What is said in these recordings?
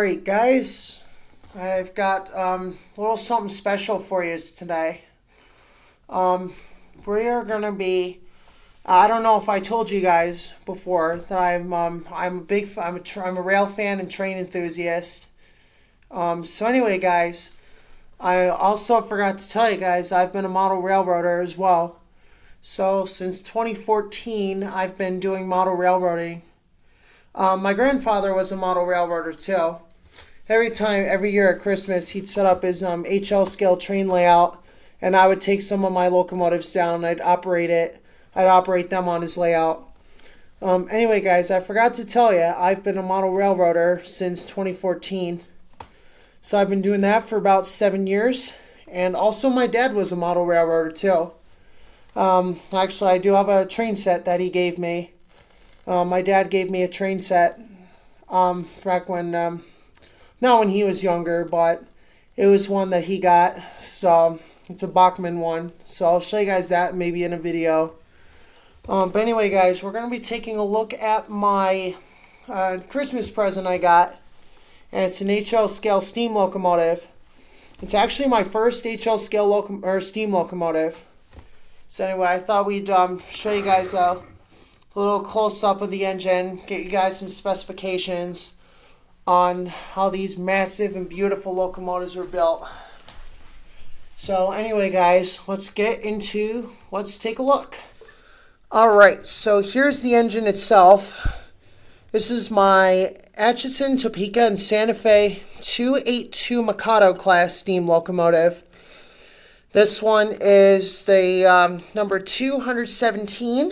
Alright guys, I've got a little something special for you today. We are going to be, I don't know if I told you guys before that I'm a rail fan and train enthusiast. So anyway guys, I also forgot to tell you guys I've been a model railroader as well. So since 2014 I've been doing model railroading. My grandfather was a model railroader too. Every year at Christmas, he'd set up his HO Scale train layout, and I would take some of my locomotives down and I'd operate them on his layout. Anyway, guys, I forgot to tell you, I've been a model railroader since 2014. So I've been doing that for about 7 years, and also my dad was a model railroader too. Actually, I do have a train set that he gave me. My dad gave me a train set back when, not when he was younger, but it was one that he got. So it's a Bachmann one. So I'll show you guys that maybe in a video. But anyway, guys, we're going to be taking a look at my Christmas present I got. And it's an HO Scale steam locomotive. It's actually my first HO Scale steam locomotive. So anyway, I thought we'd show you guys a little close-up of the engine, get you guys some specifications on how these massive and beautiful locomotives were built. So anyway guys, let's take a look. Alright, so here's the engine itself. This is my Atsf Topeka and Santa Fe 282 Mikado class steam locomotive. This one is the number 217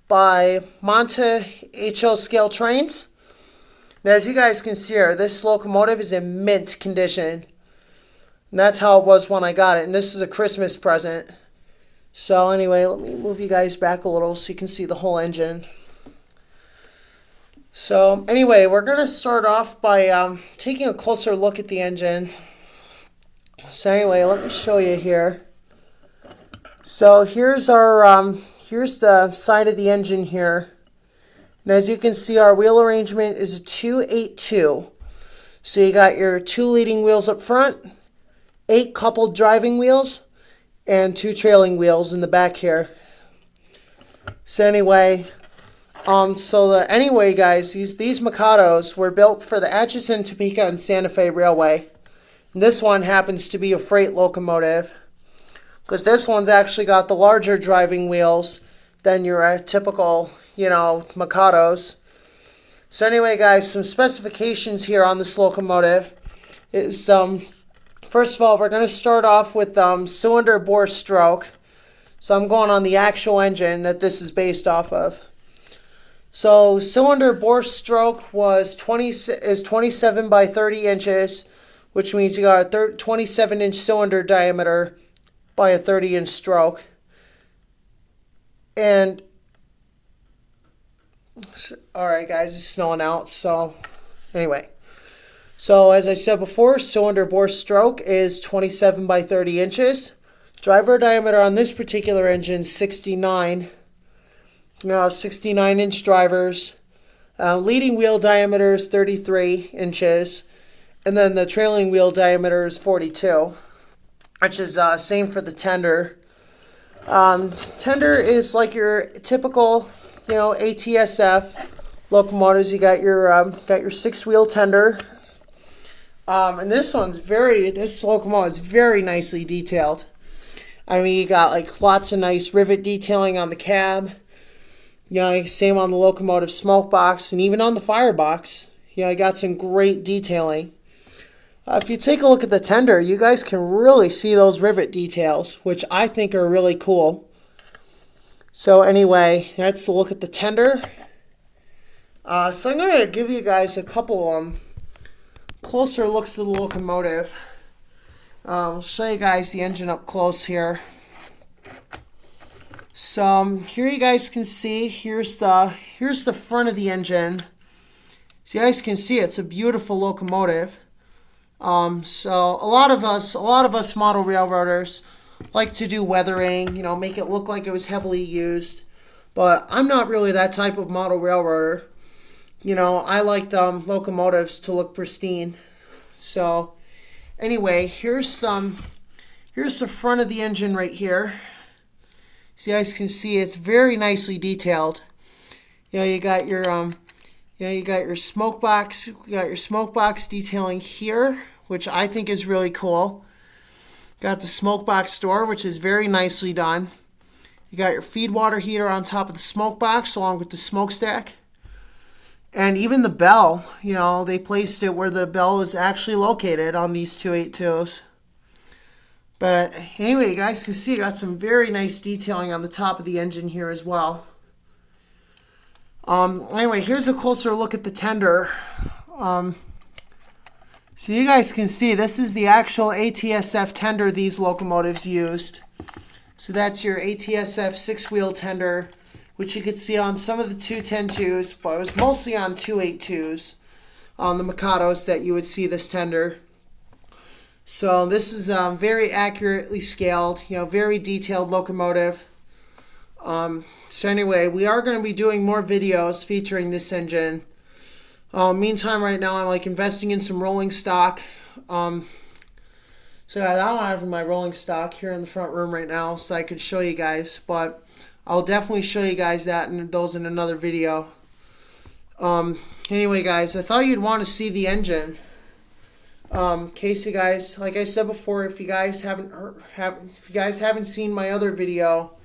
by Mantua HO Scale trains. Now, as you guys can see here, this locomotive is in mint condition. And that's how it was when I got it. And this is a Christmas present. So anyway, let me move you guys back a little so you can see the whole engine. So anyway, we're going to start off by taking a closer look at the engine. So anyway, let me show you here. So here's the side of the engine here. And as you can see, our wheel arrangement is a 282. So you got your 2 leading wheels up front, 8 coupled driving wheels, and 2 trailing wheels in the back here. So anyway, guys, these Mikados were built for the Atsf Topeka and Santa Fe Railway. And this one happens to be a freight locomotive, because this one's actually got the larger driving wheels than your typical, Mikados. So anyway, guys, some specifications here on this locomotive is, first of all, we're going to start off with cylinder bore stroke. So I'm going on the actual engine that this is based off of. So cylinder bore stroke is 27 by 30 inches, which means you got a 27-inch cylinder diameter by a 30-inch stroke. And, alright guys, it's snowing out, so anyway. So as I said before, cylinder bore stroke is 27 by 30 inches. Driver diameter on this particular engine is 69. 69-inch drivers. Leading wheel diameter is 33 inches. And then the trailing wheel diameter is 42, which is same for the tender. Tender is like your typical, ATSF locomotives. You got your 6-wheel tender. And this locomotive is very nicely detailed. I mean, you got like lots of nice rivet detailing on the cab. Same on the locomotive smoke box and even on the firebox. I got some great detailing. If you take a look at the tender, you guys can really see those rivet details, which I think are really cool. So anyway, that's a look at the tender. So I'm going to give you guys a couple closer looks at the locomotive. I'll show you guys the engine up close here. So here you guys can see, here's the front of the engine. So you guys can see it's a beautiful locomotive. So a lot of us model railroaders like to do weathering, make it look like it was heavily used. But I'm not really that type of model railroader. you know, I like locomotives to look pristine. So anyway, here's the front of the engine right here. So you guys can see it's very nicely detailed. You know, you got your you got your smoke box. You got your smoke box detailing here, which I think is really cool. Got the smoke box door, which is very nicely done. You got your feed water heater on top of the smoke box along with the smokestack. And even the bell, you know, they placed it where the bell is actually located on these 282s. But anyway, you guys can see I got some very nice detailing on the top of the engine here as well. Anyway, here's a closer look at the tender. So you guys can see this is the actual Atsf tender these locomotives used. So that's your Atsf 6-wheel tender, which you could see on some of the 210-2s, but it was mostly on 282s, on the Mikados that you would see this tender. So this is very accurately scaled, you know, very detailed locomotive. So anyway, we are going to be doing more videos featuring this engine. Meantime, right now I'm like investing in some rolling stock. So I don't have my rolling stock here in the front room right now, so I could show you guys, but I'll definitely show you guys that and those in another video. Anyway, guys, I thought you'd want to see the engine. In case you guys, like I said before, if you guys haven't seen my other video,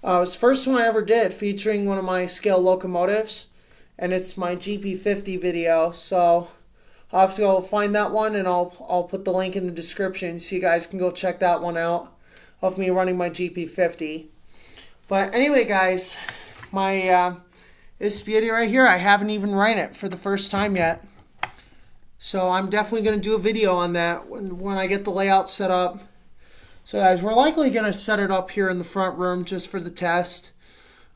it was the first one I ever did featuring one of my scale locomotives, and it's my GP50 video. So I'll have to go find that one, and I'll put the link in the description so you guys can go check that one out of me running my GP50. But anyway, guys, my this beauty right here, I haven't even ran it for the first time yet. So I'm definitely going to do a video on that when I get the layout set up. So guys, we're likely going to set it up here in the front room just for the test.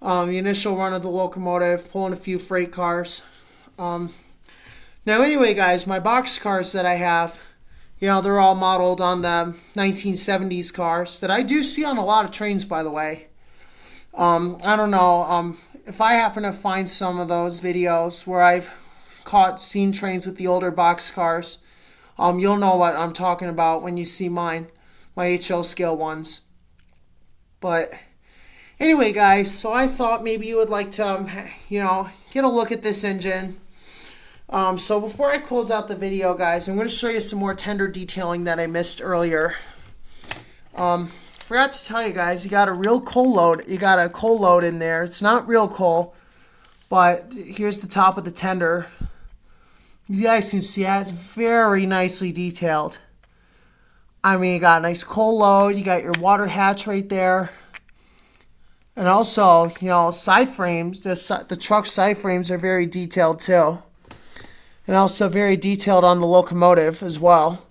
The initial run of the locomotive, pulling a few freight cars. Now anyway, guys, my box cars that I have, you know, they're all modeled on the 1970s cars that I do see on a lot of trains, by the way. I don't know if I happen to find some of those videos where I've seen trains with the older box cars. You'll know what I'm talking about when you see mine, my HO scale ones. But anyway, guys, so I thought maybe you would like to, you know, get a look at this engine. So before I close out the video, guys, I'm going to show you some more tender detailing that I missed earlier. Forgot to tell you guys, you got a real coal load. You got a coal load in there. It's not real coal, but here's the top of the tender. You guys can see that it's very nicely detailed. I mean, you got a nice coal load. You got your water hatch right there. And also, you know, side frames, the truck side frames are very detailed too. And also very detailed on the locomotive as well,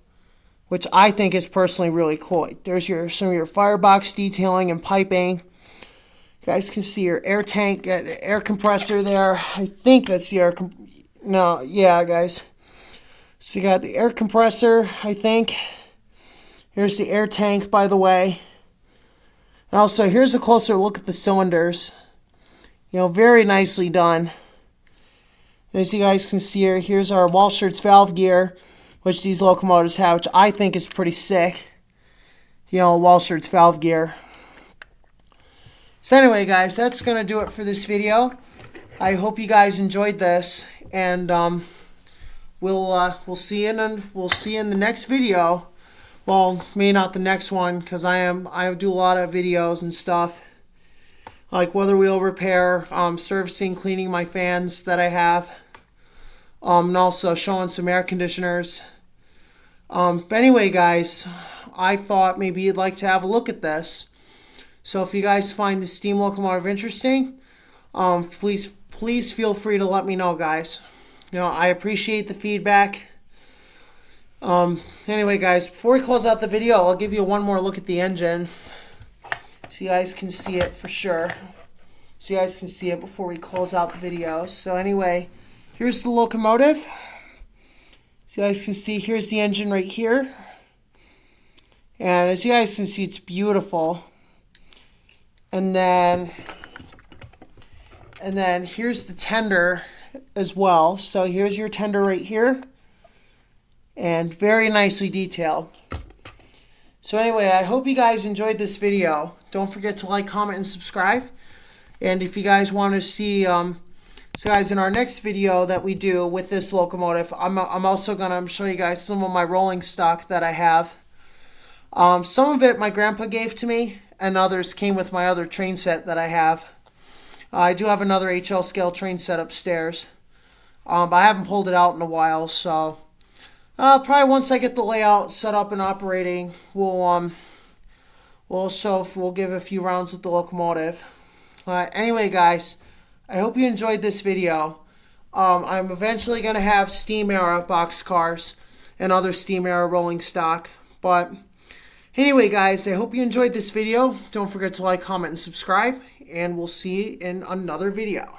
which I think is personally really cool. There's some of your firebox detailing and piping. You guys can see your air tank, the air compressor there. I think that's the yeah, guys. So you got the air compressor, I think. Here's the air tank, by the way. And also, here's a closer look at the cylinders. You know, very nicely done. And as you guys can see here, here's our Walschaerts valve gear, which these locomotives have, which I think is pretty sick. You know, Walschaerts valve gear. So anyway, guys, that's going to do it for this video. I hope you guys enjoyed this, and we'll see you in the next video. Well, maybe not the next one, because I do a lot of videos and stuff, like weather wheel repair, servicing, cleaning my fans that I have, and also showing some air conditioners. But anyway, guys, I thought maybe you'd like to have a look at this. So if you guys find the steam locomotive interesting, please feel free to let me know, guys. You know, I appreciate the feedback. Anyway, guys, before we close out the video, I'll give you one more look at the engine, so you guys can see it for sure. So you guys can see it before we close out the video. So anyway, here's the locomotive. So you guys can see, here's the engine right here. And as you guys can see, it's beautiful. And then here's the tender. as well. So here's your tender right here, and very nicely detailed. So anyway, I hope you guys enjoyed this video. Don't forget to like, comment, and subscribe. And if you guys want to see, so guys, in our next video that we do with this locomotive, I'm also going to show you guys some of my rolling stock that I have. Some of it my grandpa gave to me, and others came with my other train set that I have. I do have another HL scale train set upstairs, but I haven't pulled it out in a while, so probably once I get the layout set up and operating, we'll give a few rounds with the locomotive. Anyway, guys, I hope you enjoyed this video. I'm eventually going to have steam era boxcars and other steam era rolling stock, but anyway, guys, I hope you enjoyed this video. Don't forget to like, comment, and subscribe, and we'll see you in another video.